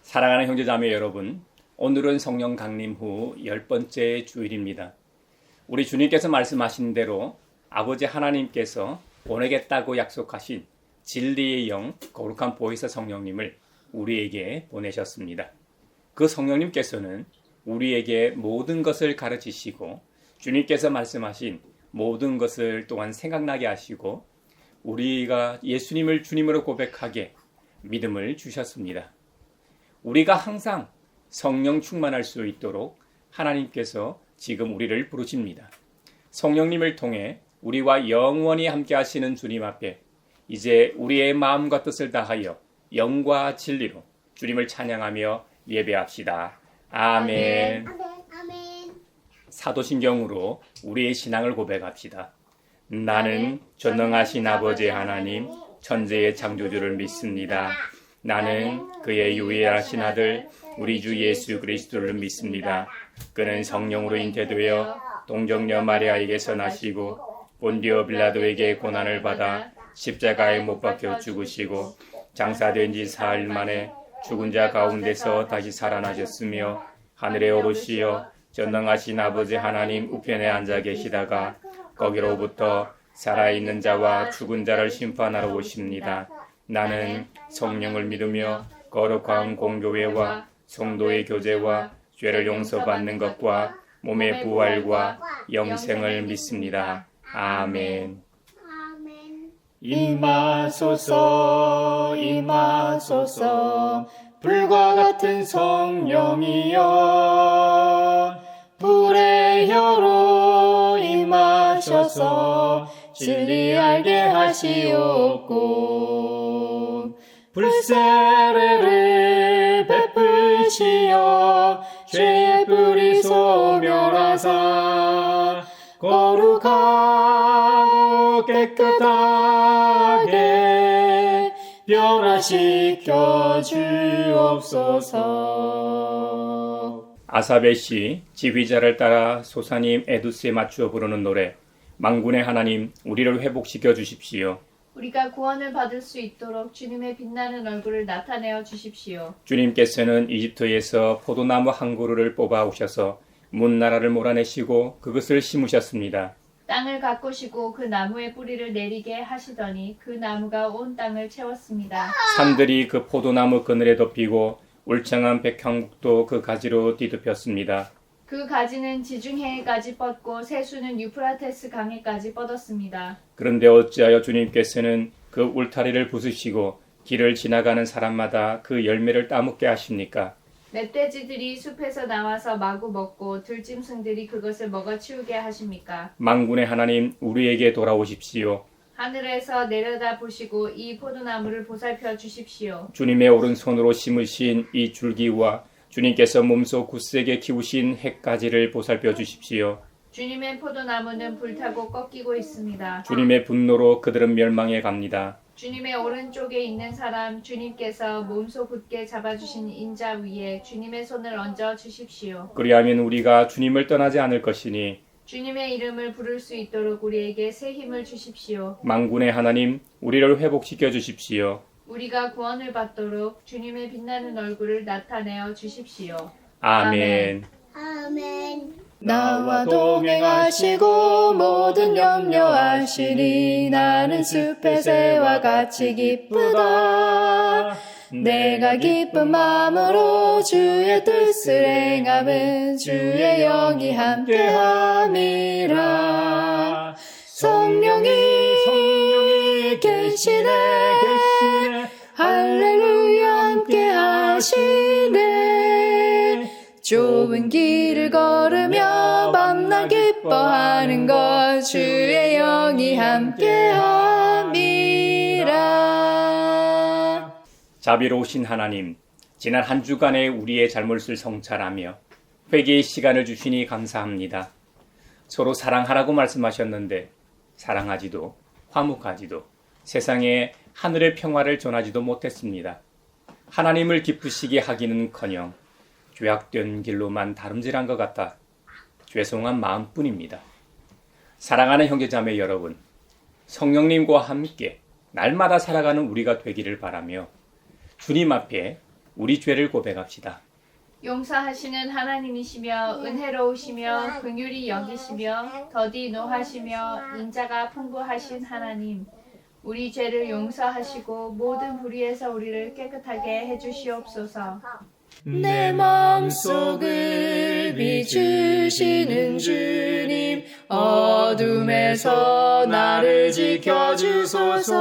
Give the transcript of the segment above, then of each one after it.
사랑하는 형제자매 여러분, 오늘은 성령 강림 후 10번째 주일입니다. 우리 주님께서 말씀하신 대로 아버지 하나님께서 보내겠다고 약속하신 진리의 영, 거룩한 보혜사 성령님을 우리에게 보내셨습니다. 그 성령님께서는 우리에게 모든 것을 가르치시고 주님께서 말씀하신 모든 것을 또한 생각나게 하시고 우리가 예수님을 주님으로 고백하게 믿음을 주셨습니다. 우리가 항상 성령 충만할 수 있도록 하나님께서 지금 우리를 부르십니다. 성령님을 통해 우리와 영원히 함께 하시는 주님 앞에 이제 우리의 마음과 뜻을 다하여 영과 진리로 주님을 찬양하며 예배합시다. 아멘. 사도신경으로 우리의 신앙을 고백합시다. 나는 전능하신 아버지 하나님, 천지의 창조주를 믿습니다. 나는 그의 유일하신 아들 우리 주 예수 그리스도를 믿습니다. 그는 성령으로 잉태되어 동정녀 마리아에게서 나시고 본디오 빌라도에게 고난을 받아 십자가에 못 박혀 죽으시고 장사된 지 사흘 만에 죽은 자 가운데서 다시 살아나셨으며 하늘에 오르시어 전능하신 아버지 하나님 우편에 앉아 계시다가 거기로부터 살아있는 자와 죽은 자를 심판하러 오십니다. 나는 성령을 믿으며 거룩한 공교회와 성도의 교제와 죄를 용서받는 것과 몸의 부활과 영생을 믿습니다. 아멘. 임하소서 임하소서 불과 같은 성령이여 불의 혀로 임하셔서 진리 알게 하시옵고 불세례를 베푸시어 죄의 뿌리 소멸하사 거룩하고 깨끗하게 변화시켜 주옵소서. 아사베 시 지휘자를 따라 소사님 에두스에 맞추어 부르는 노래 만군의 하나님 우리를 회복시켜 주십시오. 우리가 구원을 받을 수 있도록 주님의 빛나는 얼굴을 나타내어 주십시오. 주님께서는 이집트에서 포도나무 한 그루를 뽑아 오셔서 문나라를 몰아내시고 그것을 심으셨습니다. 땅을 가꾸시고 그 나무의 뿌리를 내리게 하시더니 그 나무가 온 땅을 채웠습니다. 산들이 그 포도나무 그늘에 덮이고 울창한 백향목도 그 가지로 뒤덮였습니다. 그 가지는 지중해에까지 뻗고 세수는 유프라테스 강에까지 뻗었습니다. 그런데 어찌하여 주님께서는 그 울타리를 부수시고 길을 지나가는 사람마다 그 열매를 따먹게 하십니까? 멧돼지들이 숲에서 나와서 마구 먹고 들짐승들이 그것을 먹어치우게 하십니까? 만군의 하나님 우리에게 돌아오십시오. 하늘에서 내려다 보시고 이 포도나무를 보살펴 주십시오. 주님의 오른손으로 심으신 이 줄기와 주님께서 몸소 굳세게 키우신 핵가지를 보살펴 주십시오. 주님의 포도나무는 불타고 꺾이고 있습니다. 주님의 분노로 그들은 멸망해 갑니다. 주님의 오른쪽에 있는 사람 주님께서 몸소 굳게 잡아주신 인자 위에 주님의 손을 얹어 주십시오. 그리하면 우리가 주님을 떠나지 않을 것이니 주님의 이름을 부를 수 있도록 우리에게 새 힘을 주십시오. 만군의 하나님 우리를 회복시켜 주십시오. 우리가 구원을 받도록 주님의 빛나는 얼굴을 나타내어 주십시오. 아멘. 나와 동행하시고 모든 염려하시니 나는 숲의 새와 같이 기쁘다. 내가 기쁜 마음으로 주의 뜻을 행함은 주의 영이 함께함이라. 성령이 계시네 할렐루야 함께하시네. 좁은 길을 걸으며 밤낮 기뻐하는 것 주의 영이 함께함이라. 자비로우신 하나님, 지난 한 주간의 우리의 잘못을 성찰하며 회개의 시간을 주시니 감사합니다. 서로 사랑하라고 말씀하셨는데 사랑하지도 화목하지도 세상에 하늘의 평화를 전하지도 못했습니다. 하나님을 기쁘시게 하기는커녕 죄악된 길로만 다름질한 것 같아 죄송한 마음뿐입니다. 사랑하는 형제자매 여러분, 성령님과 함께 날마다 살아가는 우리가 되기를 바라며 주님 앞에 우리 죄를 고백합시다. 용서하시는 하나님이시며 은혜로우시며 긍휼히 여기시며 더디 노하시며 인자가 풍부하신 하나님, 우리 죄를 용서하시고 모든 불의에서 우리를 깨끗하게 해주시옵소서. 내 마음속을 비추시는 주님, 어둠에서 나를 지켜주소서.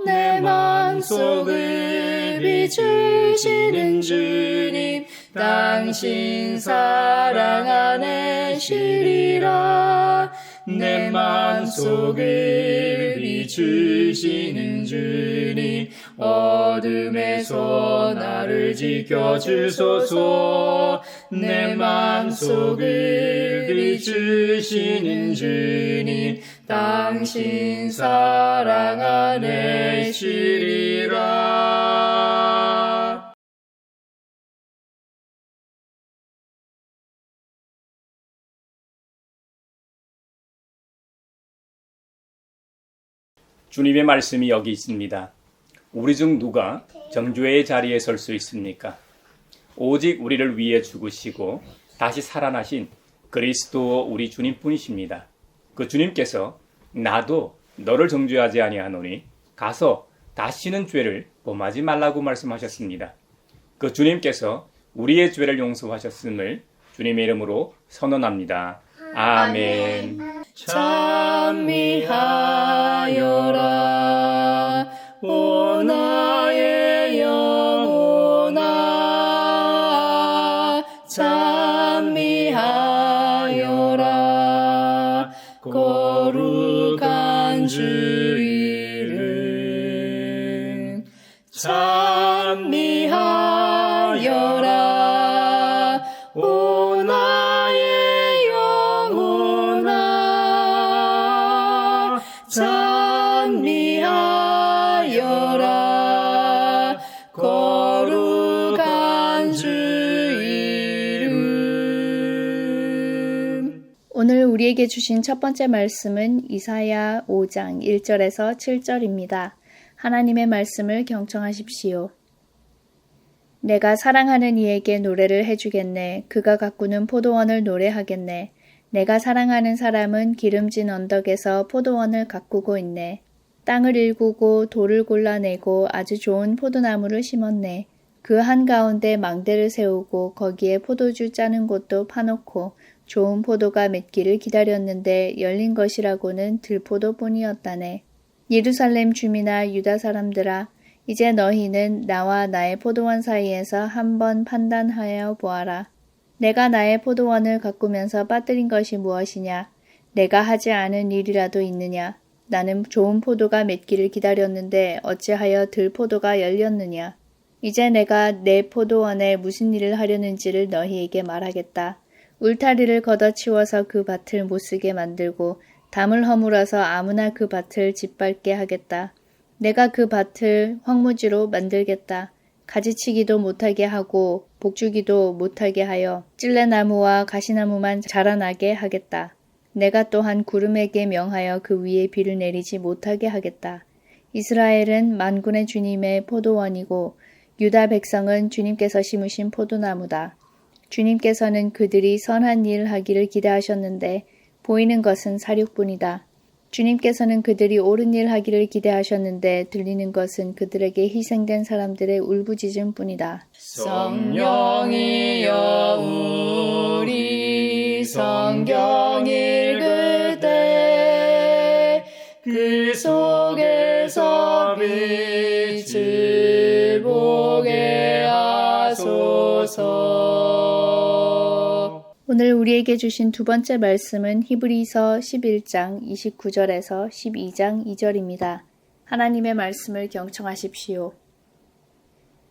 내 마음속을 비추시는 주님, 당신 사랑 안에 쉬리라. 내 마음속을 비추시는 주님, 어둠에서 나를 지켜주소서. 내 마음속을 비추시는 주님, 당신 사랑 안에 쉬리라. 주님의 말씀이 여기 있습니다. 우리 중 누가 정죄의 자리에 설 수 있습니까? 오직 우리를 위해 죽으시고 다시 살아나신 그리스도 우리 주님뿐이십니다. 그 주님께서 나도 너를 정죄하지 아니하노니 가서 다시는 죄를 범하지 말라고 말씀하셨습니다. 그 주님께서 우리의 죄를 용서하셨음을 주님의 이름으로 선언합니다. 아멘. 찬미하여라 오 나의 영혼아, 찬미하여라 거룩한 주 이름. 찬미하여라 오 나의 영혼아, 찬미하여라 거룩한 주 이름. 오늘 우리에게 주신 첫 번째 말씀은 이사야 5장 1절에서 7절입니다. 하나님의 말씀을 경청하십시오. 내가 사랑하는 이에게 노래를 해주겠네. 그가 가꾸는 포도원을 노래하겠네. 내가 사랑하는 사람은 기름진 언덕에서 포도원을 가꾸고 있네. 땅을 일구고 돌을 골라내고 아주 좋은 포도나무를 심었네. 그 한가운데 망대를 세우고 거기에 포도주 짜는 곳도 파놓고 좋은 포도가 맺기를 기다렸는데 열린 것이라고는 들포도뿐이었다네. 예루살렘 주민아 유다 사람들아, 이제 너희는 나와 나의 포도원 사이에서 한번 판단하여 보아라. 내가 나의 포도원을 가꾸면서 빠뜨린 것이 무엇이냐? 내가 하지 않은 일이라도 있느냐? 나는 좋은 포도가 맺기를 기다렸는데 어찌하여 들포도가 열렸느냐? 이제 내가 내 포도원에 무슨 일을 하려는지를 너희에게 말하겠다. 울타리를 걷어치워서 그 밭을 못쓰게 만들고 담을 허물어서 아무나 그 밭을 짓밟게 하겠다. 내가 그 밭을 황무지로 만들겠다. 가지치기도 못하게 하고 복주기도 못하게 하여 찔레나무와 가시나무만 자라나게 하겠다. 내가 또한 구름에게 명하여 그 위에 비를 내리지 못하게 하겠다. 이스라엘은 만군의 주님의 포도원이고 유다 백성은 주님께서 심으신 포도나무다. 주님께서는 그들이 선한 일 하기를 기대하셨는데 보이는 것은 사륙뿐이다. 주님께서는 그들이 옳은 일 하기를 기대하셨는데 들리는 것은 그들에게 희생된 사람들의 울부짖음뿐이다. 성령이여 우리 성경 읽을 때 그 속에서 빛을 보게 하소서. 오늘 우리에게 주신 두 번째 말씀은 히브리서 11장 29절에서 12장 2절입니다. 하나님의 말씀을 경청하십시오.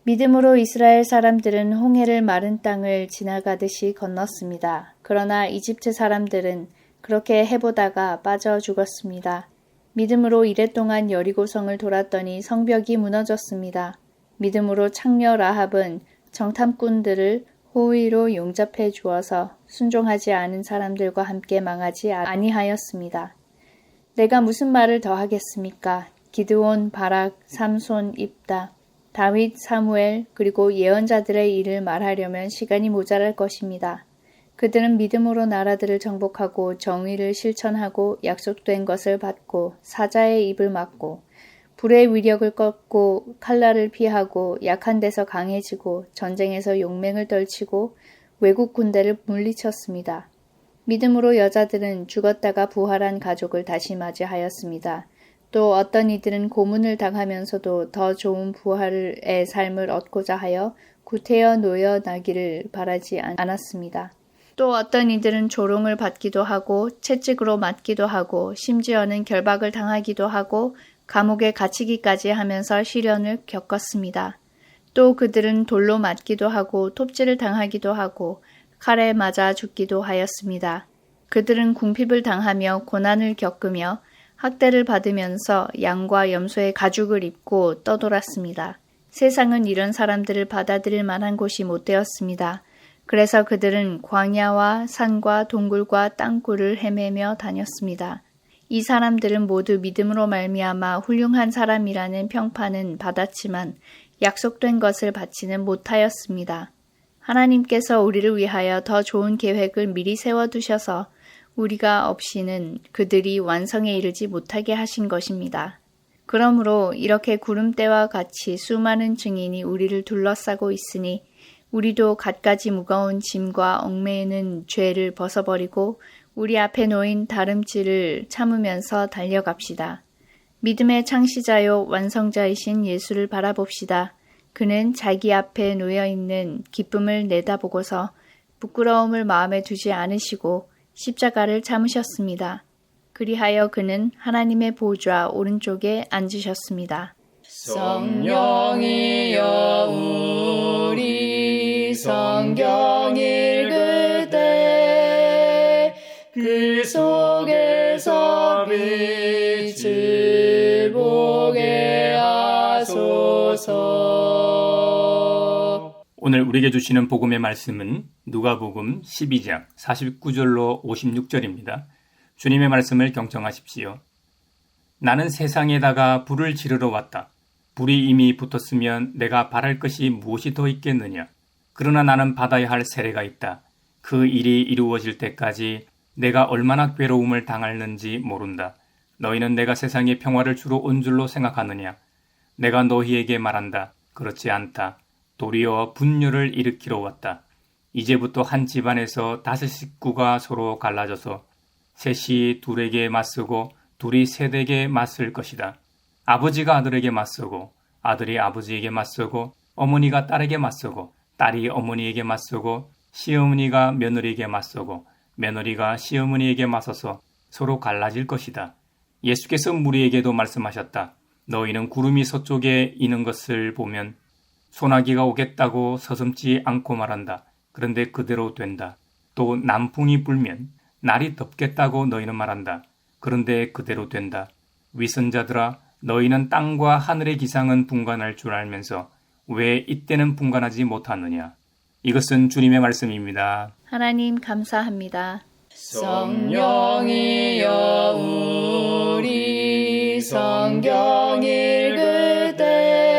믿음으로 이스라엘 사람들은 홍해를 마른 땅을 지나가듯이 건넜습니다. 그러나 이집트 사람들은 그렇게 해보다가 빠져 죽었습니다. 믿음으로 이랫동안 여리고성을 돌았더니 성벽이 무너졌습니다. 믿음으로 창녀 라합은 정탐꾼들을 호의로 용접해 주어서 순종하지 않은 사람들과 함께 망하지 아니하였습니다. 내가 무슨 말을 더 하겠습니까? 기드온, 바락, 삼손, 입다. 다윗, 사무엘, 그리고 예언자들의 일을 말하려면 시간이 모자랄 것입니다. 그들은 믿음으로 나라들을 정복하고 정의를 실천하고 약속된 것을 받고 사자의 입을 막고 불의 위력을 꺾고 칼날을 피하고 약한 데서 강해지고 전쟁에서 용맹을 떨치고 외국 군대를 물리쳤습니다. 믿음으로 여자들은 죽었다가 부활한 가족을 다시 맞이하였습니다. 또 어떤 이들은 고문을 당하면서도 더 좋은 부활의 삶을 얻고자 하여 구태여 놓여 나기를 바라지 않았습니다. 또 어떤 이들은 조롱을 받기도 하고 채찍으로 맞기도 하고 심지어는 결박을 당하기도 하고 감옥에 갇히기까지 하면서 시련을 겪었습니다. 또 그들은 돌로 맞기도 하고 톱질을 당하기도 하고 칼에 맞아 죽기도 하였습니다. 그들은 궁핍을 당하며 고난을 겪으며 학대를 받으면서 양과 염소의 가죽을 입고 떠돌았습니다. 세상은 이런 사람들을 받아들일 만한 곳이 못 되었습니다. 그래서 그들은 광야와 산과 동굴과 땅굴을 헤매며 다녔습니다. 이 사람들은 모두 믿음으로 말미암아 훌륭한 사람이라는 평판은 받았지만 약속된 것을 받지는 못하였습니다. 하나님께서 우리를 위하여 더 좋은 계획을 미리 세워두셔서 우리가 없이는 그들이 완성에 이르지 못하게 하신 것입니다. 그러므로 이렇게 구름대와 같이 수많은 증인이 우리를 둘러싸고 있으니 우리도 갖가지 무거운 짐과 얽매이는 죄를 벗어버리고 우리 앞에 놓인 다름질을 참으면서 달려갑시다. 믿음의 창시자요 완성자이신 예수를 바라봅시다. 그는 자기 앞에 놓여있는 기쁨을 내다보고서 부끄러움을 마음에 두지 않으시고 십자가를 참으셨습니다. 그리하여 그는 하나님의 보좌 오른쪽에 앉으셨습니다. 성령이여 우리 성경 읽을 때 그 속에서 빛을 보게 하소서. 오늘 우리에게 주시는 복음의 말씀은 누가복음 12장 49절로 56절입니다. 주님의 말씀을 경청하십시오. 나는 세상에다가 불을 지르러 왔다. 불이 이미 붙었으면 내가 바랄 것이 무엇이 더 있겠느냐. 그러나 나는 받아야 할 세례가 있다. 그 일이 이루어질 때까지 내가 얼마나 괴로움을 당할는지 모른다. 너희는 내가 세상에 평화를 주러 온 줄로 생각하느냐. 내가 너희에게 말한다. 그렇지 않다. 도리어 분열을 일으키러 왔다. 이제부터 한 집안에서 5 식구가 서로 갈라져서 셋이 둘에게 맞서고 둘이 셋에게 맞설 것이다. 아버지가 아들에게 맞서고 아들이 아버지에게 맞서고 어머니가 딸에게 맞서고 딸이 어머니에게 맞서고 시어머니가 며느리에게 맞서고 며느리가 시어머니에게 맞서서 서로 갈라질 것이다. 예수께서 무리에게도 말씀하셨다. 너희는 구름이 서쪽에 있는 것을 보면 소나기가 오겠다고 서슴지 않고 말한다. 그런데 그대로 된다. 또 남풍이 불면 날이 덥겠다고 너희는 말한다. 그런데 그대로 된다. 위선자들아, 너희는 땅과 하늘의 기상은 분간할 줄 알면서 왜 이때는 분간하지 못하느냐. 이것은 주님의 말씀입니다. 하나님 감사합니다. 성령이여 우리 성경 읽을 때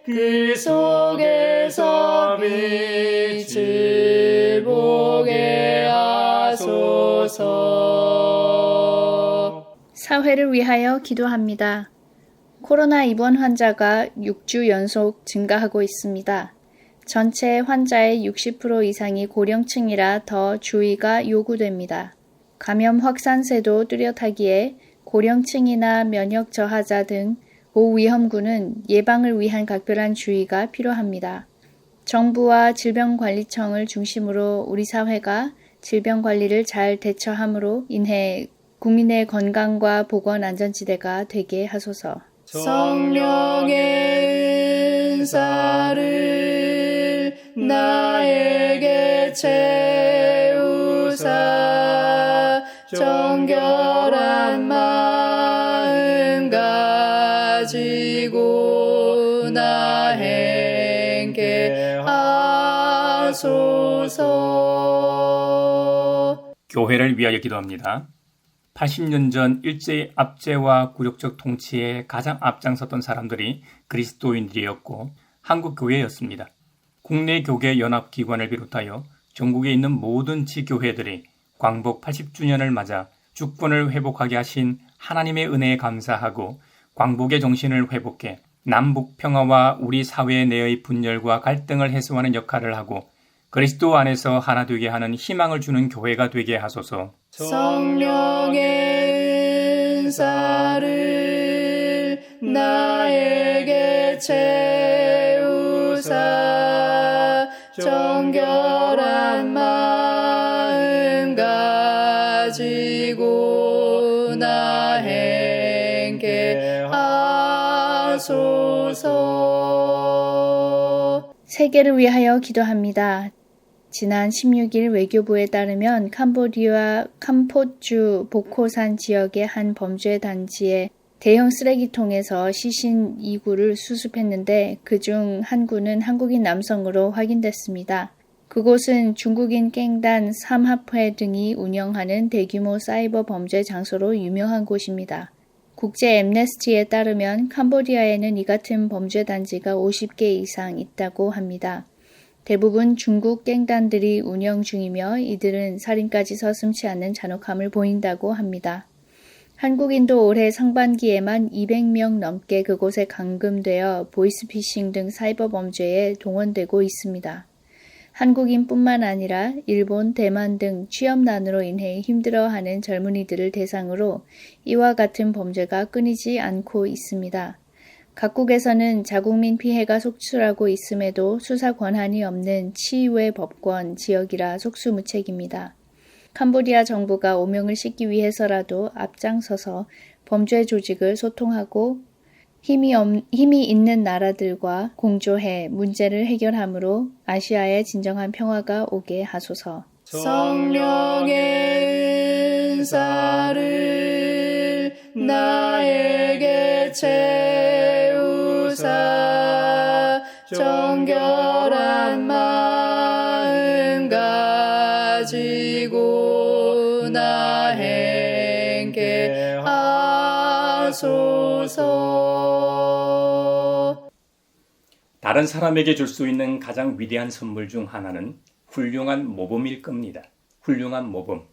그 속에서 빛을 보게 하소서. 사회를 위하여 기도합니다. 코로나 입원 환자가 6주 연속 증가하고 있습니다. 전체 환자의 60% 이상이 고령층이라 더 주의가 요구됩니다. 감염 확산세도 뚜렷하기에 고령층이나 면역 저하자 등 고위험군은 예방을 위한 각별한 주의가 필요합니다. 정부와 질병관리청을 중심으로 우리 사회가 질병관리를 잘 대처함으로 인해 국민의 건강과 보건안전지대가 되게 하소서. 성령의 은사를 나에게 채우사 정결한 마음 가지고 나 행케 하소서. 교회를 위하여 기도합니다. 80년 전 일제의 압제와 굴욕적 통치에 가장 앞장섰던 사람들이 그리스도인들이었고 한국교회였습니다. 국내 교계 연합기관을 비롯하여 전국에 있는 모든 지교회들이 광복 80주년을 맞아 주권을 회복하게 하신 하나님의 은혜에 감사하고 광복의 정신을 회복해 남북 평화와 우리 사회 내의 분열과 갈등을 해소하는 역할을 하고 그리스도 안에서 하나 되게 하는 희망을 주는 교회가 되게 하소서. 성령의 은사를 나에게 채우사 정결한 마음 가지고 나 행케 하소서. 세계를 위하여 기도합니다. 지난 16일 외교부에 따르면 캄보디아 캄포주 보코산 지역의 한 범죄 단지에 대형 쓰레기통에서 시신 2구를 수습했는데 그중 한 구는 한국인 남성으로 확인됐습니다. 그곳은 중국인 깽단 삼합회 등이 운영하는 대규모 사이버 범죄 장소로 유명한 곳입니다. 국제 엠네스티에 따르면 캄보디아에는 이 같은 범죄 단지가 50개 이상 있다고 합니다. 대부분 중국 깽단들이 운영 중이며 이들은 살인까지 서슴지 않는 잔혹함을 보인다고 합니다. 한국인도 올해 상반기에만 200명 넘게 그곳에 감금되어 보이스피싱 등 사이버 범죄에 동원되고 있습니다. 한국인뿐만 아니라 일본, 대만 등 취업난으로 인해 힘들어하는 젊은이들을 대상으로 이와 같은 범죄가 끊이지 않고 있습니다. 각국에서는 자국민 피해가 속출하고 있음에도 수사 권한이 없는 치유의 법권 지역이라 속수무책입니다. 캄보디아 정부가 오명을 씻기 위해서라도 앞장서서 범죄 조직을 소통하고 힘이 있는 나라들과 공조해 문제를 해결함으로 아시아에 진정한 평화가 오게 하소서. 성령의 은사를 나에게 채우사 정결한 마음 가지고 나 행케 하소서. 다른 사람에게 줄 수 있는 가장 위대한 선물 중 하나는 훌륭한 모범일 겁니다. 훌륭한 모범.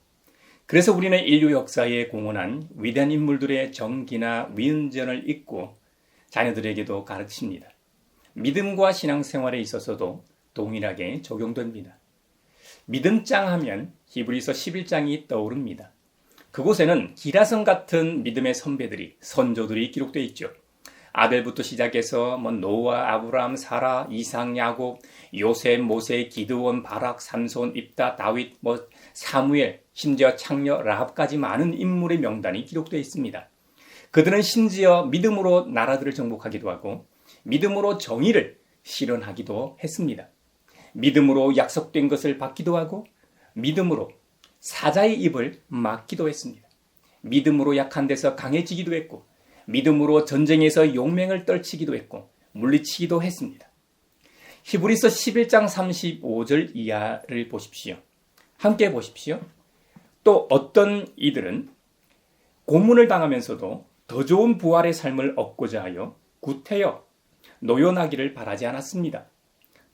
그래서 우리는 인류 역사에 공헌한 위대한 인물들의 정기나 위은전을 읽고 자녀들에게도 가르칩니다. 믿음과 신앙생활에 있어서도 동일하게 적용됩니다. 믿음장 하면 히브리서 11장이 떠오릅니다. 그곳에는 기라성 같은 믿음의 선배들이, 선조들이 기록되어 있죠. 아벨부터 시작해서 노아, 아브라함, 사라, 이삭, 야곱, 요셉, 모세, 기드온, 바락, 삼손, 입다, 다윗, 사무엘, 심지어 창녀 라합까지 많은 인물의 명단이 기록되어 있습니다. 그들은 심지어 믿음으로 나라들을 정복하기도 하고 믿음으로 정의를 실현하기도 했습니다. 믿음으로 약속된 것을 받기도 하고 믿음으로 사자의 입을 막기도 했습니다. 믿음으로 약한 데서 강해지기도 했고 믿음으로 전쟁에서 용맹을 떨치기도 했고 물리치기도 했습니다. 히브리서 11장 35절 이하를 보십시오. 함께 보십시오. 또 어떤 이들은 고문을 당하면서도 더 좋은 부활의 삶을 얻고자 하여 구태여 노연하기를 바라지 않았습니다.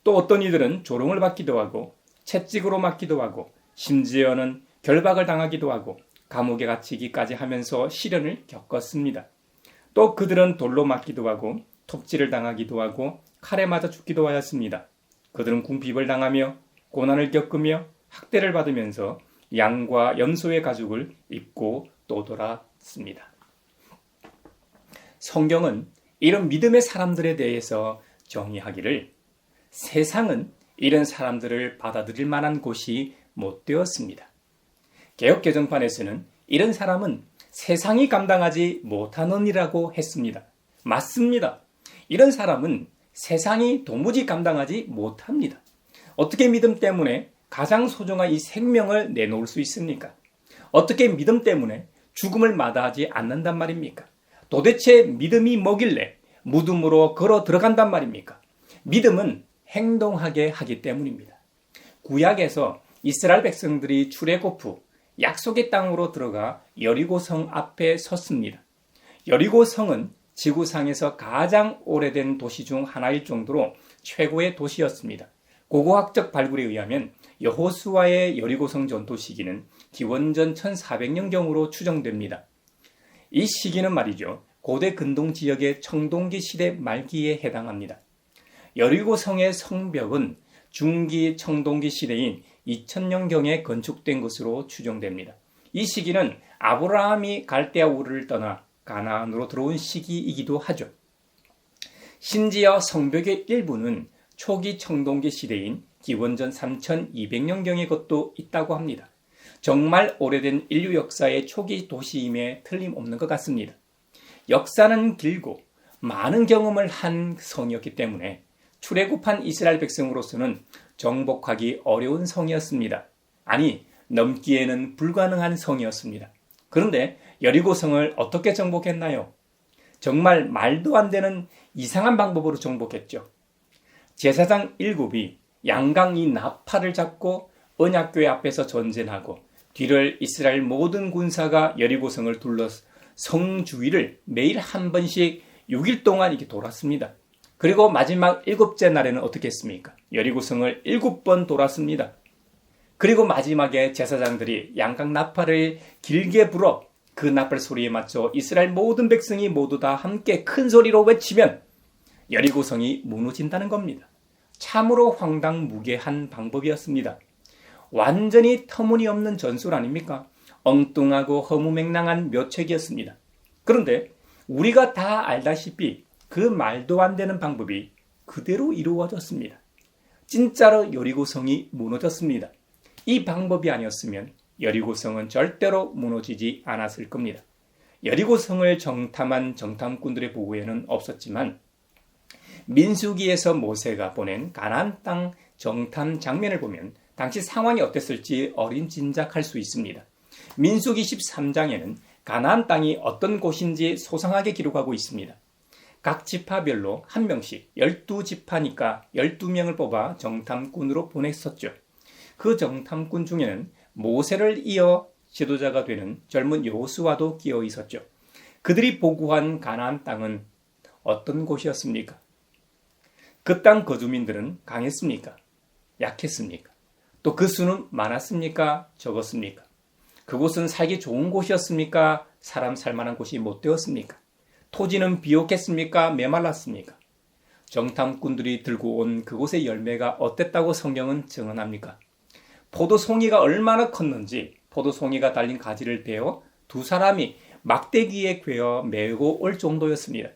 또 어떤 이들은 조롱을 받기도 하고 채찍으로 맞기도 하고 심지어는 결박을 당하기도 하고 감옥에 갇히기까지 하면서 시련을 겪었습니다. 또 그들은 돌로 맞기도 하고 톱질을 당하기도 하고 칼에 맞아 죽기도 하였습니다. 그들은 궁핍을 당하며 고난을 겪으며 학대를 받으면서 양과 염소의 가죽을 입고 또 돌았습니다. 성경은 이런 믿음의 사람들에 대해서 정의하기를 세상은 이런 사람들을 받아들일 만한 곳이 못 되었습니다. 개역개정판에서는 이런 사람은 세상이 감당하지 못하느니라고 했습니다. 맞습니다. 이런 사람은 세상이 도무지 감당하지 못합니다. 어떻게 믿음 때문에 가장 소중한 이 생명을 내놓을 수 있습니까? 어떻게 믿음 때문에 죽음을 마다하지 않는단 말입니까? 도대체 믿음이 뭐길래 무덤으로 걸어 들어간단 말입니까? 믿음은 행동하게 하기 때문입니다. 구약에서 이스라엘 백성들이 출애굽 후 약속의 땅으로 들어가 여리고성 앞에 섰습니다. 여리고성은 지구상에서 가장 오래된 도시 중 하나일 정도로 최고의 도시였습니다. 고고학적 발굴에 의하면 여호수아의 여리고성 전투 시기는 기원전 1400년경으로 추정됩니다. 이 시기는 말이죠, 고대 근동 지역의 청동기 시대 말기에 해당합니다. 여리고성의 성벽은 중기 청동기 시대인 2000년경에 건축된 것으로 추정됩니다. 이 시기는 아브라함이 갈대아 우르를 떠나 가나안으로 들어온 시기이기도 하죠. 심지어 성벽의 일부는 초기 청동기 시대인 기원전 3200년경의 것도 있다고 합니다. 정말 오래된 인류 역사의 초기 도시임에 틀림없는 것 같습니다. 역사는 길고 많은 경험을 한 성이었기 때문에 출애굽한 이스라엘 백성으로서는 정복하기 어려운 성이었습니다. 아니, 넘기에는 불가능한 성이었습니다. 그런데 여리고성을 어떻게 정복했나요? 정말 말도 안 되는 이상한 방법으로 정복했죠. 제사장 7이 양강 이 나팔을 잡고 언약궤 앞에서 전쟁하고 뒤를 이스라엘 모든 군사가 여리고성을 둘러 성 주위를 매일 한 번씩 6일 동안 이렇게 돌았습니다. 그리고 마지막 7째 날에는 어떻게 했습니까? 여리고성을 7번 돌았습니다. 그리고 마지막에 제사장들이 양강 나팔을 길게 불어 그 나팔 소리에 맞춰 이스라엘 모든 백성이 모두 다 함께 큰 소리로 외치면 여리고성이 무너진다는 겁니다. 참으로 황당무계한 방법이었습니다. 완전히 터무니없는 전술 아닙니까? 엉뚱하고 허무맹랑한 묘책이었습니다. 그런데 우리가 다 알다시피 그 말도 안 되는 방법이 그대로 이루어졌습니다. 진짜로 여리고성이 무너졌습니다. 이 방법이 아니었으면 여리고성은 절대로 무너지지 않았을 겁니다. 여리고성을 정탐한 정탐꾼들의 보고에는 없었지만 민수기에서 모세가 보낸 가나안 땅 정탐 장면을 보면 당시 상황이 어땠을지 어림짐작할 수 있습니다. 민수기 13장에는 가나안 땅이 어떤 곳인지 소상하게 기록하고 있습니다. 각 지파별로 한 명씩 12지파니까 12명을 뽑아 정탐꾼으로 보냈었죠. 그 정탐꾼 중에는 모세를 이어 지도자가 되는 젊은 여호수아도 끼어 있었죠. 그들이 보고한 가나안 땅은 어떤 곳이었습니까? 그 땅 거주민들은 강했습니까? 약했습니까? 또 그 수는 많았습니까? 적었습니까? 그곳은 살기 좋은 곳이었습니까? 사람 살만한 곳이 못 되었습니까? 토지는 비옥했습니까? 메말랐습니까? 정탐꾼들이 들고 온 그곳의 열매가 어땠다고 성경은 증언합니까? 포도송이가 얼마나 컸는지 포도송이가 달린 가지를 베어 두 사람이 막대기에 꿰어 메고 올 정도였습니다.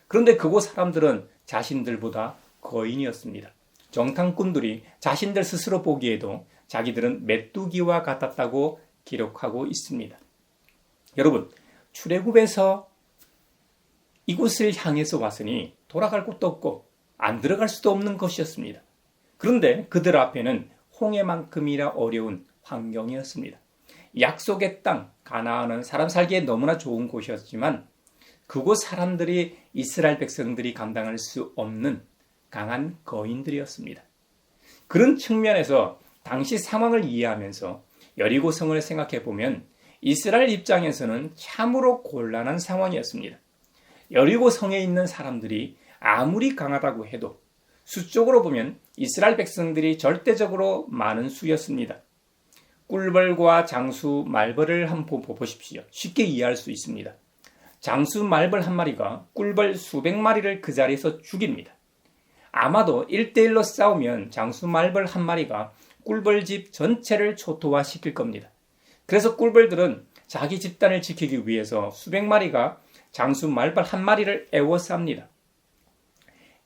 그런데 그곳 사람들은 자신들보다 거인이었습니다. 정탐꾼들이 자신들 스스로 보기에도 자기들은 메뚜기와 같았다고 기록하고 있습니다. 여러분, 출애굽에서 이곳을 향해서 왔으니 돌아갈 곳도 없고 안 들어갈 수도 없는 것이었습니다. 그런데 그들 앞에는 홍해만큼이나 어려운 환경이었습니다. 약속의 땅 가나안은 사람 살기에 너무나 좋은 곳이었지만 그곳 사람들이 이스라엘 백성들이 감당할 수 없는 강한 거인들이었습니다. 그런 측면에서 당시 상황을 이해하면서 여리고성을 생각해 보면 이스라엘 입장에서는 참으로 곤란한 상황이었습니다. 여리고성에 있는 사람들이 아무리 강하다고 해도 수적으로 보면 이스라엘 백성들이 절대적으로 많은 수였습니다. 꿀벌과 장수, 말벌을 한번 보십시오. 쉽게 이해할 수 있습니다. 장수, 말벌 한 마리가 꿀벌 수백 마리를 그 자리에서 죽입니다. 아마도 1대1로 싸우면 장수, 말벌 한 마리가 꿀벌집 전체를 초토화시킬 겁니다. 그래서 꿀벌들은 자기 집단을 지키기 위해서 수백 마리가 장수, 말벌 한 마리를 에워쌉니다.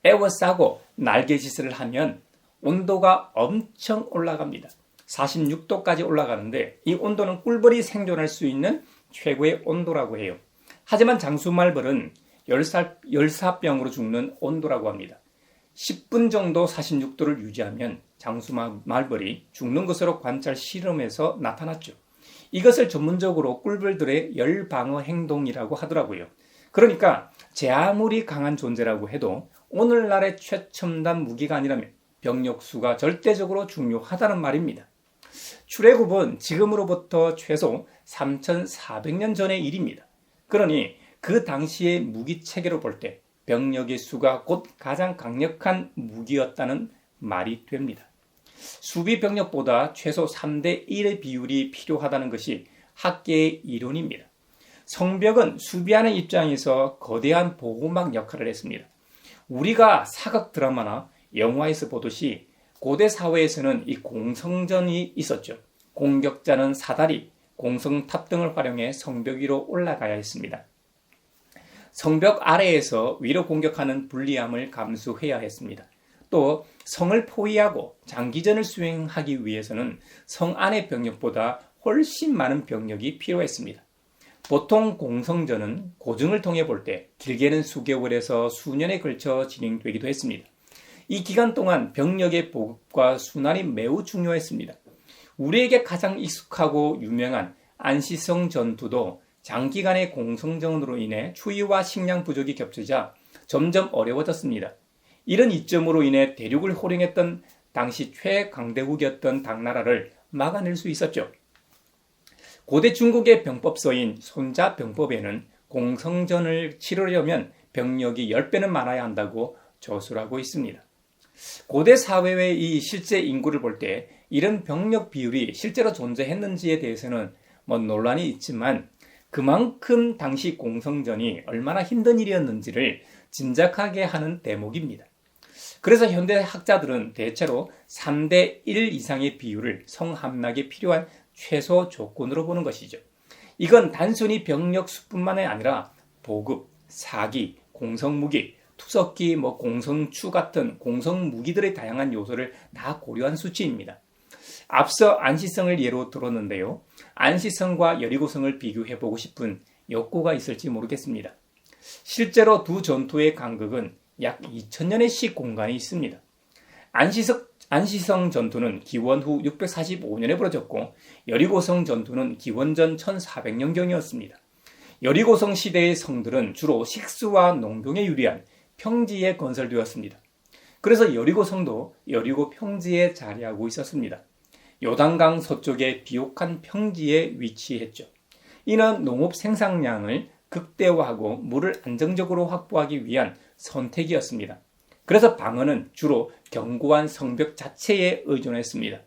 에워싸고 날개짓을 하면 온도가 엄청 올라갑니다. 46도까지 올라가는데 이 온도는 꿀벌이 생존할 수 있는 최고의 온도라고 해요. 하지만 장수, 말벌은 열사병으로 죽는 온도라고 합니다. 10분 정도 46도를 유지하면 장수, 말벌이 죽는 것으로 관찰 실험에서 나타났죠. 이것을 전문적으로 꿀벌들의 열방어 행동이라고 하더라고요. 그러니까 제 아무리 강한 존재라고 해도 오늘날의 최첨단 무기가 아니라면 병력 수가 절대적으로 중요하다는 말입니다. 출애굽은 지금으로부터 최소 3,400년 전의 일입니다. 그러니 그 당시의 무기 체계로 볼 때 병력의 수가 곧 가장 강력한 무기였다는 말이 됩니다. 수비 병력보다 최소 3대 1의 비율이 필요하다는 것이 학계의 이론입니다. 성벽은 수비하는 입장에서 거대한 보호막 역할을 했습니다. 우리가 사극 드라마나 영화에서 보듯이 고대 사회에서는 이 공성전이 있었죠. 공격자는 사다리, 공성탑 등을 활용해 성벽 위로 올라가야 했습니다. 성벽 아래에서 위로 공격하는 불리함을 감수해야 했습니다. 또 성을 포위하고 장기전을 수행하기 위해서는 성 안의 병력보다 훨씬 많은 병력이 필요했습니다. 보통 공성전은 고증을 통해 볼 때 길게는 수개월에서 수년에 걸쳐 진행되기도 했습니다. 이 기간 동안 병력의 보급과 순환이 매우 중요했습니다. 우리에게 가장 익숙하고 유명한 안시성 전투도 장기간의 공성전으로 인해 추위와 식량 부족이 겹치자 점점 어려워졌습니다. 이런 이점으로 인해 대륙을 호령했던 당시 최강대국이었던 당나라를 막아낼 수 있었죠. 고대 중국의 병법서인 손자병법에는 공성전을 치르려면 병력이 10배는 많아야 한다고 저술하고 있습니다. 고대 사회의 이 실제 인구를 볼 때 이런 병력 비율이 실제로 존재했는지에 대해서는 논란이 있지만 그만큼 당시 공성전이 얼마나 힘든 일이었는지를 짐작하게 하는 대목입니다. 그래서 현대 학자들은 대체로 3대 1 이상의 비율을 성함락에 필요한 최소 조건으로 보는 것이죠. 이건 단순히 병력 수뿐만 아니라 보급, 사기, 공성무기, 투석기, 공성추 같은 공성무기들의 다양한 요소를 다 고려한 수치입니다. 앞서 안시성을 예로 들었는데요. 안시성과 여리고성을 비교해보고 싶은 욕구가 있을지 모르겠습니다. 실제로 두 전투의 간극은 약 2000년의 시공간이 있습니다. 안시성 전투는 기원 후 645년에 벌어졌고 여리고성 전투는 기원전 1400년경이었습니다. 여리고성 시대의 성들은 주로 식수와 농경에 유리한 평지에 건설되었습니다. 그래서 여리고성도 여리고 평지에 자리하고 있었습니다. 요단강 서쪽의 비옥한 평지에 위치했죠. 이는 농업 생산량을 극대화하고 물을 안정적으로 확보하기 위한 선택이었습니다. 그래서 방어는 주로 견고한 성벽 자체에 의존했습니다.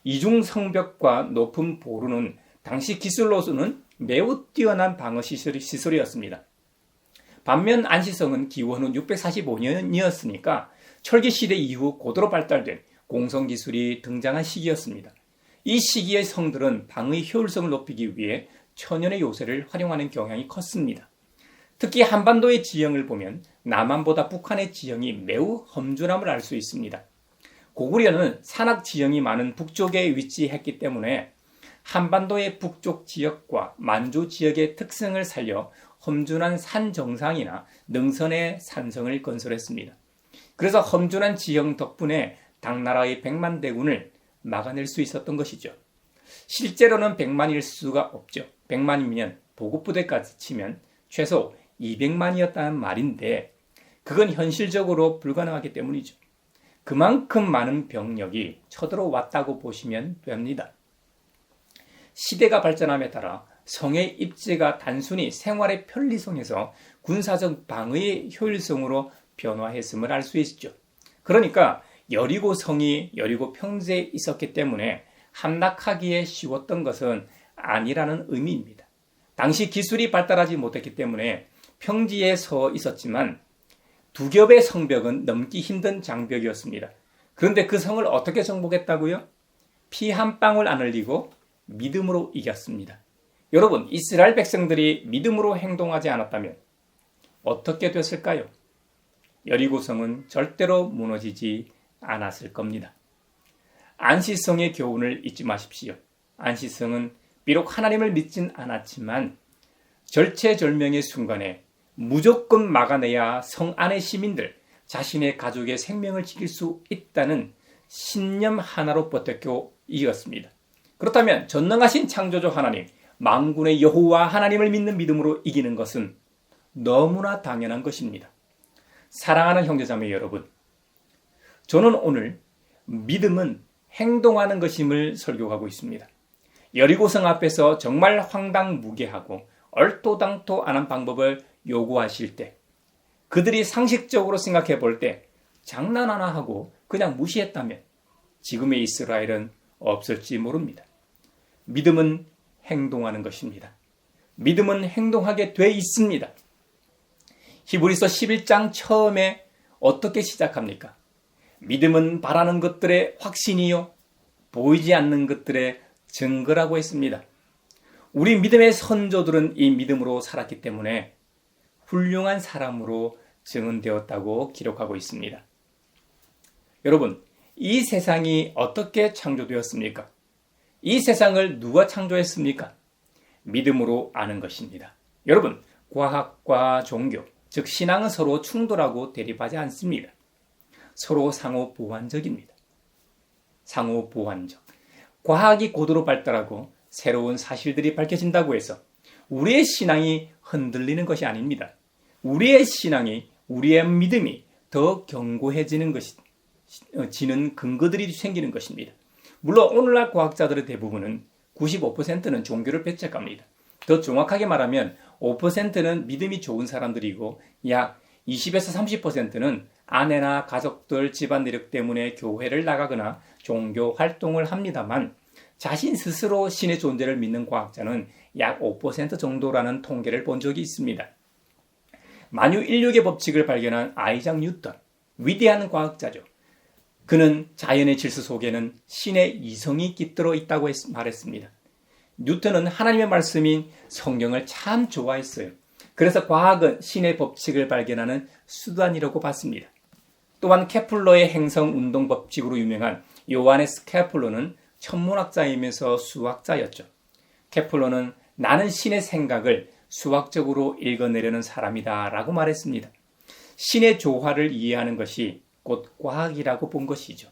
이중 성벽과 높은 보루는 당시 기술로서는 매우 뛰어난 방어 시설이었습니다. 반면 안시성은 기원 후 645년이었으니까 철기시대 이후 고도로 발달된 공성기술이 등장한 시기였습니다. 이 시기의 성들은 방의 효율성을 높이기 위해 천연의 요새를 활용하는 경향이 컸습니다. 특히 한반도의 지형을 보면 남한보다 북한의 지형이 매우 험준함을 알 수 있습니다. 고구려는 산악 지형이 많은 북쪽에 위치했기 때문에 한반도의 북쪽 지역과 만주 지역의 특성을 살려 험준한 산 정상이나 능선의 산성을 건설했습니다. 그래서 험준한 지형 덕분에 당나라의 100만 대군을 막아낼 수 있었던 것이죠. 실제로는 100만일 수가 없죠. 100만이면 보급부대까지 치면 최소 200만이었다는 말인데 그건 현실적으로 불가능하기 때문이죠. 그만큼 많은 병력이 쳐들어왔다고 보시면 됩니다. 시대가 발전함에 따라 성의 입지가 단순히 생활의 편리성에서 군사적 방어의 효율성으로 변화했음을 알 수 있죠. 그러니까 여리고 성이 여리고 평지에 있었기 때문에 함락하기에 쉬웠던 것은 아니라는 의미입니다. 당시 기술이 발달하지 못했기 때문에 평지에 서 있었지만 두 겹의 성벽은 넘기 힘든 장벽이었습니다. 그런데 그 성을 어떻게 정복했다고요? 피 한 방울 안 흘리고 믿음으로 이겼습니다. 여러분, 이스라엘 백성들이 믿음으로 행동하지 않았다면 어떻게 됐을까요? 여리고성은 절대로 무너지지 않았을 겁니다. 안시성의 교훈을 잊지 마십시오. 안시성은 비록 하나님을 믿진 않았지만 절체절명의 순간에 무조건 막아내야 성 안의 시민들, 자신의 가족의 생명을 지킬 수 있다는 신념 하나로 버텼고 이겼습니다. 그렇다면 전능하신 창조주 하나님, 만군의 여호와 하나님을 믿는 믿음으로 이기는 것은 너무나 당연한 것입니다. 사랑하는 형제자매 여러분, 저는 오늘 믿음은 행동하는 것임을 설교하고 있습니다. 여리고성 앞에서 정말 황당무계하고 얼토당토 않은 방법을 요구하실 때 그들이 상식적으로 생각해 볼 때 장난하나 하고 그냥 무시했다면 지금의 이스라엘은 없을지 모릅니다. 믿음은 행동하는 것입니다. 믿음은 행동하게 돼 있습니다. 히브리서 11장 처음에 어떻게 시작합니까? 믿음은 바라는 것들의 확신이요 보이지 않는 것들의 증거라고 했습니다. 우리 믿음의 선조들은 이 믿음으로 살았기 때문에 훌륭한 사람으로 증언되었다고 기록하고 있습니다. 여러분, 이 세상이 어떻게 창조되었습니까? 이 세상을 누가 창조했습니까? 믿음으로 아는 것입니다. 여러분, 과학과 종교, 즉 신앙은 서로 충돌하고 대립하지 않습니다. 서로 상호 보완적입니다. 상호 보완적. 과학이 고도로 발달하고 새로운 사실들이 밝혀진다고 해서 우리의 신앙이 흔들리는 것이 아닙니다. 우리의 신앙이, 우리의 믿음이 더 견고해지는 지는 근거들이 생기는 것입니다. 물론 오늘날 과학자들의 대부분은 95%는 종교를 배척합니다. 더 정확하게 말하면 5%는 믿음이 좋은 사람들이고 약 20에서 30%는 아내나 가족들, 집안 내력 때문에 교회를 나가거나 종교 활동을 합니다만 자신 스스로 신의 존재를 믿는 과학자는 약 5% 정도라는 통계를 본 적이 있습니다. 만유 인력의 법칙을 발견한 아이작 뉴턴, 위대한 과학자죠. 그는 자연의 질서 속에는 신의 이성이 깃들어 있다고 말했습니다. 뉴턴은 하나님의 말씀인 성경을 참 좋아했어요. 그래서 과학은 신의 법칙을 발견하는 수단이라고 봤습니다. 또한 케플러의 행성 운동 법칙으로 유명한 요하네스 케플러는 천문학자이면서 수학자였죠. 케플러는 나는 신의 생각을 수학적으로 읽어내려는 사람이다 라고 말했습니다. 신의 조화를 이해하는 것이 곧 과학이라고 본 것이죠.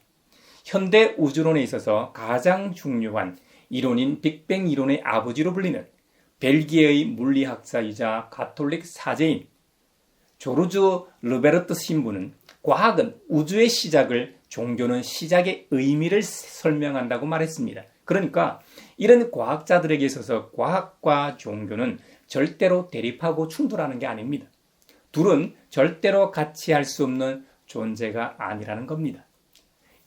현대 우주론에 있어서 가장 중요한 이론인 빅뱅 이론의 아버지로 불리는 벨기에의 물리학자이자 가톨릭 사제인 조르주 르베르트 신부는 과학은 우주의 시작을, 종교는 시작의 의미를 설명한다고 말했습니다. 그러니까 이런 과학자들에게 있어서 과학과 종교는 절대로 대립하고 충돌하는 게 아닙니다. 둘은 절대로 같이 할 수 없는 존재가 아니라는 겁니다.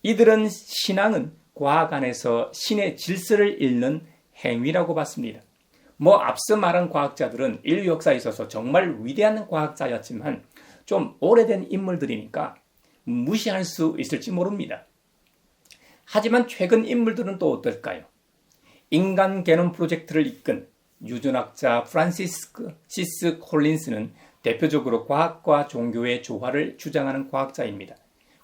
이들은 신앙은 과학 안에서 신의 질서를 읽는 행위라고 봤습니다. 앞서 말한 과학자들은 인류 역사에 있어서 정말 위대한 과학자였지만 좀 오래된 인물들이니까 무시할 수 있을지 모릅니다. 하지만 최근 인물들은 또 어떨까요? 인간 게놈 프로젝트를 이끈 유전학자 프란시스 콜린스는 대표적으로 과학과 종교의 조화를 주장하는 과학자입니다.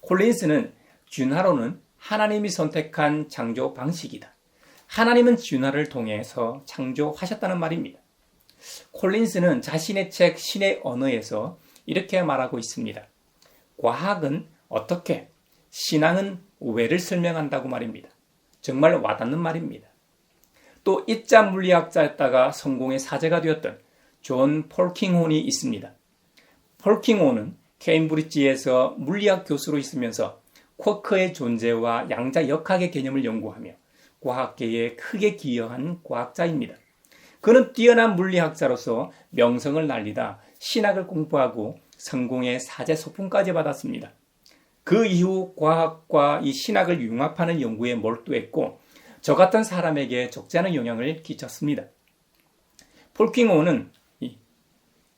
콜린스는 진화론은 하나님이 선택한 창조 방식이다. 하나님은 진화를 통해서 창조하셨다는 말입니다. 콜린스는 자신의 책 신의 언어에서 이렇게 말하고 있습니다. 과학은 어떻게, 신앙은 왜를 설명한다고 말입니다. 정말 와닿는 말입니다. 또 이자 물리학자였다가 성공의 사제가 되었던 존 폴킹혼이 있습니다. 폴킹혼은 케임브리지에서 물리학 교수로 있으면서 쿼크의 존재와 양자역학의 개념을 연구하며 과학계에 크게 기여한 과학자입니다. 그는 뛰어난 물리학자로서 명성을 날리다 신학을 공부하고 성공의 사제 소풍까지 받았습니다. 그 이후 과학과 이 신학을 융합하는 연구에 몰두했고 저 같은 사람에게 적지 않은 영향을 끼쳤습니다. 폴킹호는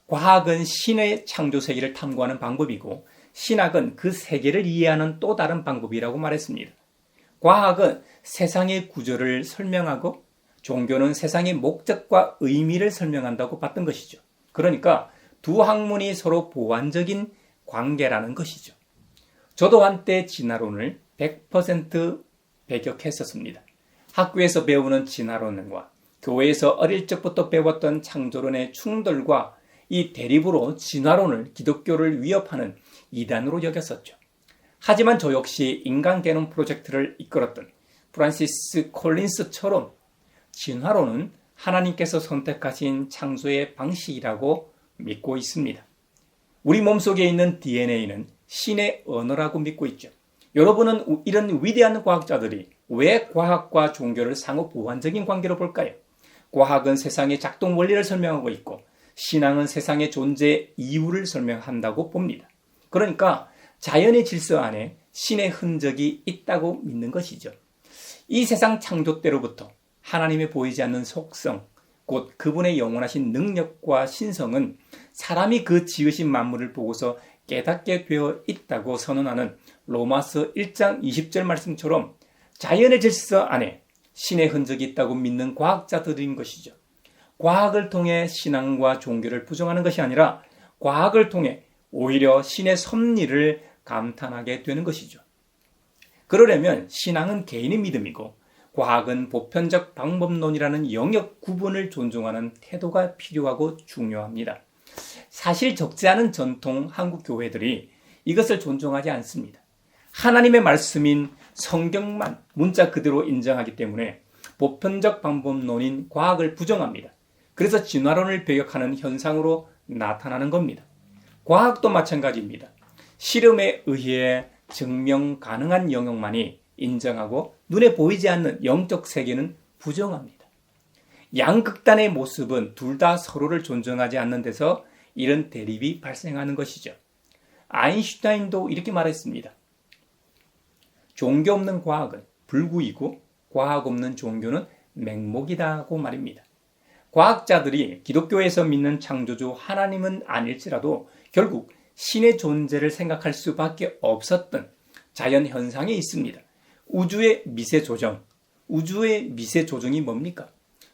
과학은 신의 창조 세계를 탐구하는 방법이고 신학은 그 세계를 이해하는 또 다른 방법이라고 말했습니다. 과학은 세상의 구조를 설명하고 종교는 세상의 목적과 의미를 설명한다고 봤던 것이죠. 그러니까 두 학문이 서로 보완적인 관계라는 것이죠. 저도 한때 진화론을 100% 배격했었습니다. 학교에서 배우는 진화론과 교회에서 어릴 적부터 배웠던 창조론의 충돌과 이 대립으로 진화론을 기독교를 위협하는 이단으로 여겼었죠. 하지만 저 역시 인간 게놈 프로젝트를 이끌었던 프란시스 콜린스처럼 진화론은 하나님께서 선택하신 창조의 방식이라고 믿고 있습니다. 우리 몸속에 있는 DNA는 신의 언어라고 믿고 있죠. 여러분은 이런 위대한 과학자들이 왜 과학과 종교를 상호 보완적인 관계로 볼까요? 과학은 세상의 작동 원리를 설명하고 있고 신앙은 세상의 존재 이유를 설명한다고 봅니다. 그러니까 자연의 질서 안에 신의 흔적이 있다고 믿는 것이죠. 이 세상 창조 때로부터 하나님의 보이지 않는 속성, 곧 그분의 영원하신 능력과 신성은 사람이 그 지으신 만물을 보고서 깨닫게 되어 있다고 선언하는 로마서 1장 20절 말씀처럼 자연의 질서 안에 신의 흔적이 있다고 믿는 과학자들인 것이죠. 과학을 통해 신앙과 종교를 부정하는 것이 아니라 과학을 통해 오히려 신의 섭리를 감탄하게 되는 것이죠. 그러려면 신앙은 개인의 믿음이고 과학은 보편적 방법론이라는 영역 구분을 존중하는 태도가 필요하고 중요합니다. 사실 적지 않은 전통 한국 교회들이 이것을 존중하지 않습니다. 하나님의 말씀인 성경만 문자 그대로 인정하기 때문에 보편적 방법론인 과학을 부정합니다. 그래서 진화론을 배격하는 현상으로 나타나는 겁니다. 과학도 마찬가지입니다. 실험에 의해 증명 가능한 영역만이 인정하고 눈에 보이지 않는 영적 세계는 부정합니다. 양극단의 모습은 둘 다 서로를 존중하지 않는 데서 이런 대립이 발생하는 것이죠. 아인슈타인도 이렇게 말했습니다. 종교 없는 과학은 불구이고 과학 없는 종교는 맹목이다고 말입니다. 과학자들이 기독교에서 믿는 창조주 하나님은 아닐지라도 결국 신의 존재를 생각할 수밖에 없었던 자연 현상이 있습니다. 우주의 미세 조정. 우주의 미세 조정이 뭡니까?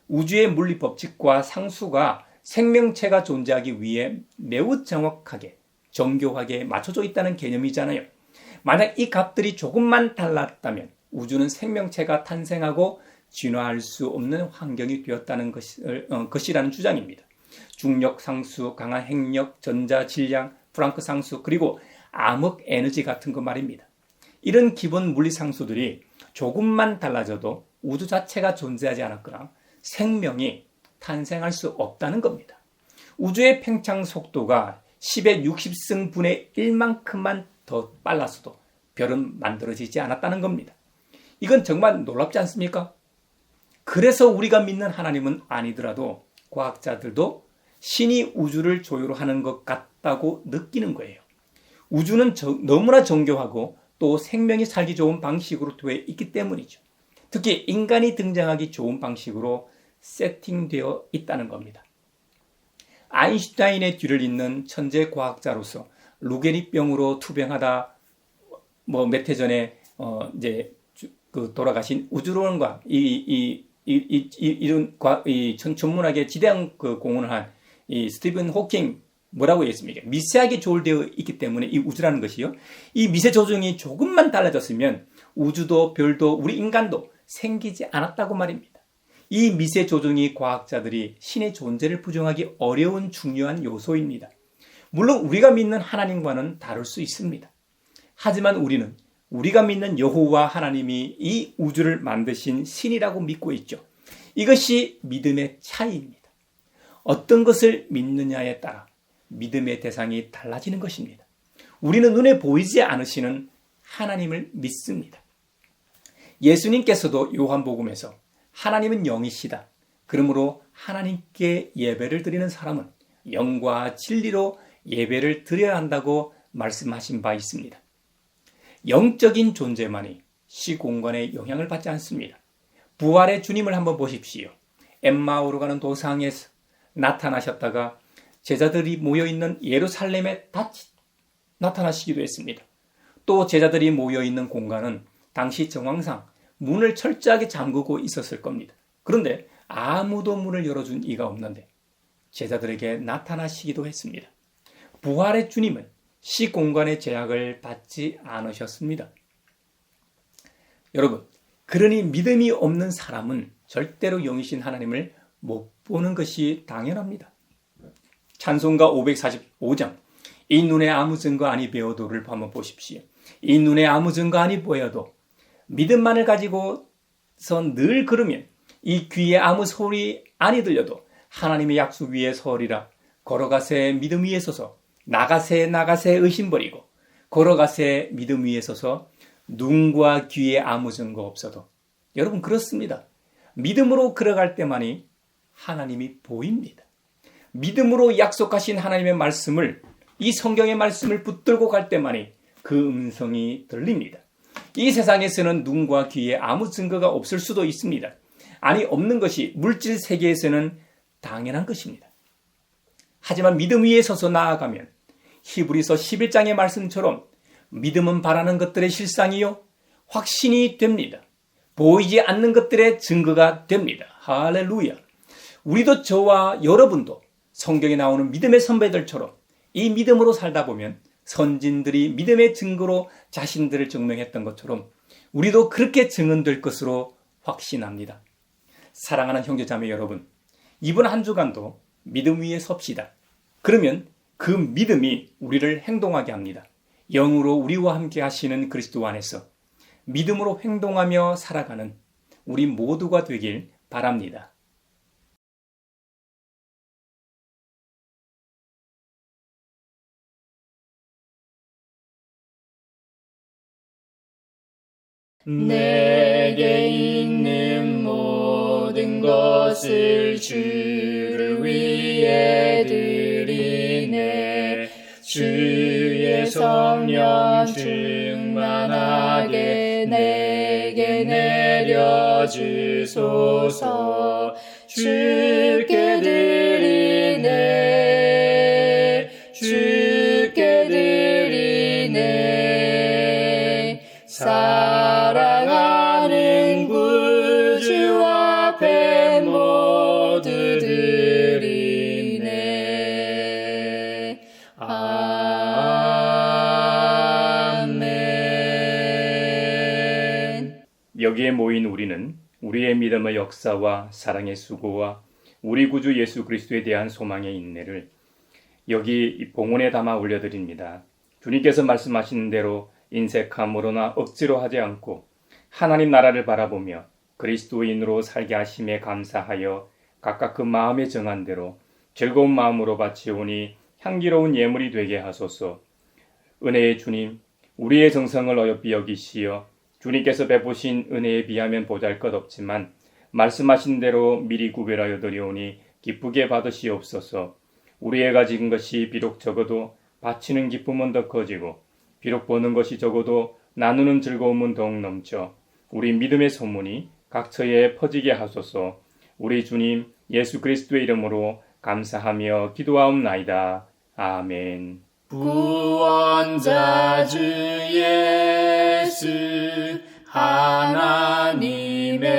우주의 물리 법칙과 상수가 생명체가 존재하기 위해 매우 정확하게 정교하게 맞춰져 있다는 개념이잖아요. 만약 이 값들이 조금만 달랐다면 우주는 생명체가 탄생하고 진화할 수 없는 환경이 되었다는 것이라는 주장입니다. 중력 상수, 강한 핵력, 전자 질량, 프랑크 상수, 그리고 암흑 에너지 같은 거 말입니다. 이런 기본 물리 상수들이 조금만 달라져도 우주 자체가 존재하지 않았거나 생명이 탄생할 수 없다는 겁니다. 우주의 팽창 속도가 10의 60승분의 1만큼만 더 빨랐어도 별은 만들어지지 않았다는 겁니다. 이건 정말 놀랍지 않습니까? 그래서 우리가 믿는 하나님은 아니더라도 과학자들도 신이 우주를 조율하는 것 같다고 느끼는 거예요. 우주는 너무나 정교하고 또 생명이 살기 좋은 방식으로 되어 있기 때문이죠. 특히 인간이 등장하기 좋은 방식으로 세팅되어 있다는 겁니다. 아인슈타인의 뒤를 잇는 천재 과학자로서 루게리병으로 투병하다 몇 해 전에 돌아가신 우주론과 이런 천문학에 지대한 공헌을 한 이 스티븐 호킹 뭐라고 했습니까? 미세하게 조율되어 있기 때문에 이 우주라는 것이요. 이 미세 조정이 조금만 달라졌으면 우주도 별도 우리 인간도 생기지 않았다고 말입니다. 이 미세 조정이 과학자들이 신의 존재를 부정하기 어려운 중요한 요소입니다. 물론 우리가 믿는 하나님과는 다를 수 있습니다. 하지만 우리는 우리가 믿는 여호와 하나님이 이 우주를 만드신 신이라고 믿고 있죠. 이것이 믿음의 차이입니다. 어떤 것을 믿느냐에 따라 믿음의 대상이 달라지는 것입니다. 우리는 눈에 보이지 않으시는 하나님을 믿습니다. 예수님께서도 요한복음에서 하나님은 영이시다. 그러므로 하나님께 예배를 드리는 사람은 영과 진리로 예배를 드려야 한다고 말씀하신 바 있습니다. 영적인 존재만이 시공간에 영향을 받지 않습니다. 부활의 주님을 한번 보십시오. 엠마오로 가는 도상에서 나타나셨다가 제자들이 모여있는 예루살렘에 다시 나타나시기도 했습니다. 또 제자들이 모여있는 공간은 당시 정황상 문을 철저하게 잠그고 있었을 겁니다. 그런데 아무도 문을 열어준 이가 없는데 제자들에게 나타나시기도 했습니다. 부활의 주님은 시공간의 제약을 받지 않으셨습니다. 여러분, 그러니 믿음이 없는 사람은 절대로 영이신 하나님을 못 보는 것이 당연합니다. 찬송가 545장 이 눈에 아무 증거 아니 배워도를 한번 보십시오. 이 눈에 아무 증거 아니 보여도 믿음만을 가지고서 늘 걸으면 이 귀에 아무 소리 아니 들려도 하나님의 약속 위에 서리라. 걸어가세 믿음 위에 서서 나가세 의심 버리고 걸어가세 믿음 위에 서서 눈과 귀에 아무 증거 없어도 여러분 그렇습니다. 믿음으로 걸어갈 때만이 하나님이 보입니다. 믿음으로 약속하신 하나님의 말씀을, 이 성경의 말씀을 붙들고 갈 때만이 그 음성이 들립니다. 이 세상에서는 눈과 귀에 아무 증거가 없을 수도 있습니다. 아니, 없는 것이 물질 세계에서는 당연한 것입니다. 하지만 믿음 위에 서서 나아가면 히브리서 11장의 말씀처럼 믿음은 바라는 것들의 실상이요 확신이 됩니다. 보이지 않는 것들의 증거가 됩니다. 할렐루야. 우리도, 저와 여러분도 성경에 나오는 믿음의 선배들처럼 이 믿음으로 살다 보면 선진들이 믿음의 증거로 자신들을 증명했던 것처럼 우리도 그렇게 증언될 것으로 확신합니다. 사랑하는 형제자매 여러분, 이번 한 주간도 믿음 위에 섭시다. 그러면 그 믿음이 우리를 행동하게 합니다. 영으로 우리와 함께 하시는 그리스도 안에서 믿음으로 행동하며 살아가는 우리 모두가 되길 바랍니다. 내게 있는 모든 것을 주를 위해 드리네. 주의 성령 충만하게 내게 내려주소서. 주께 드리네. 주께 드리네. 사랑하는 구주 앞에 모두 드리네. 아멘. 여기에 모인 우리는 우리의 믿음의 역사와 사랑의 수고와 우리 구주 예수 그리스도에 대한 소망의 인내를 여기 봉헌에 담아 올려드립니다. 주님께서 말씀하시는 대로 인색함으로나 억지로 하지 않고 하나님 나라를 바라보며 그리스도인으로 살게 하심에 감사하여 각각 그 마음에 정한 대로 즐거운 마음으로 바치오니 향기로운 예물이 되게 하소서. 은혜의 주님, 우리의 정성을 어여삐 여기시어 주님께서 베푸신 은혜에 비하면 보잘것없지만 말씀하신 대로 미리 구별하여 드리오니 기쁘게 받으시옵소서. 우리의 가진 것이 비록 적어도 바치는 기쁨은 더 커지고 비록 버는 것이 적어도 나누는 즐거움은 더욱 넘쳐 우리 믿음의 소문이 각처에 퍼지게 하소서. 우리 주님 예수 그리스도의 이름으로 감사하며 기도하옵나이다. 아멘. 구원자 주 예수 하나님의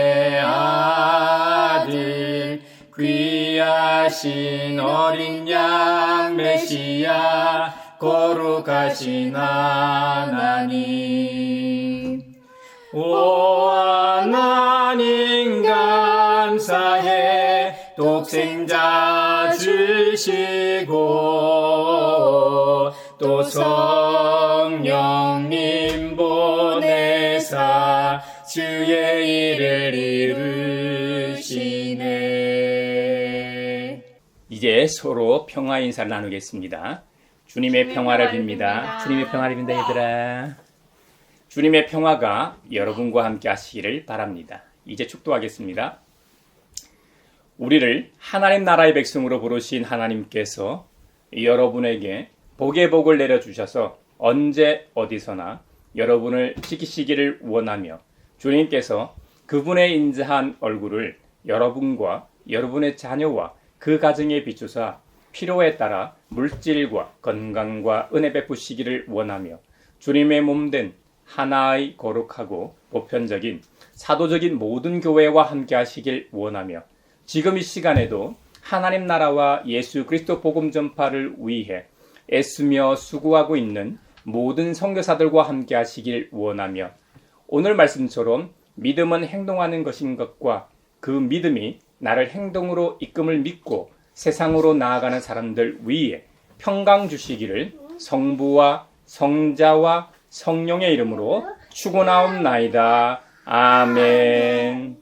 아들 귀하신 어린 양 메시아 거룩하신 하나님. 오 하나님 감사해. 독생자 주시고 또 성령님 보내사 주의 일을 이루시네. 이제 서로 평화 인사를 나누겠습니다. 주님의 평화를 빕니다. 주님의 평화를 빈다 얘들아. 주님의 평화가 여러분과 함께 하시기를 바랍니다. 이제 축도하겠습니다. 우리를 하나님 나라의 백성으로 부르신 하나님께서 여러분에게 복의 복을 내려주셔서 언제 어디서나 여러분을 지키시기를 원하며 주님께서 그분의 인자한 얼굴을 여러분과 여러분의 자녀와 그 가정에 비추사 필요에 따라 물질과 건강과 은혜 베푸시기를 원하며 주님의 몸된 하나의 거룩하고 보편적인 사도적인 모든 교회와 함께 하시길 원하며 지금 이 시간에도 하나님 나라와 예수 그리스도 복음 전파를 위해 애쓰며 수고하고 있는 모든 선교사들과 함께 하시길 원하며 오늘 말씀처럼 믿음은 행동하는 것인 것과 그 믿음이 나를 행동으로 이끌음을 믿고 세상으로 나아가는 사람들 위에 평강 주시기를 성부와 성자와 성령의 이름으로 축원하옵나이다. 아멘.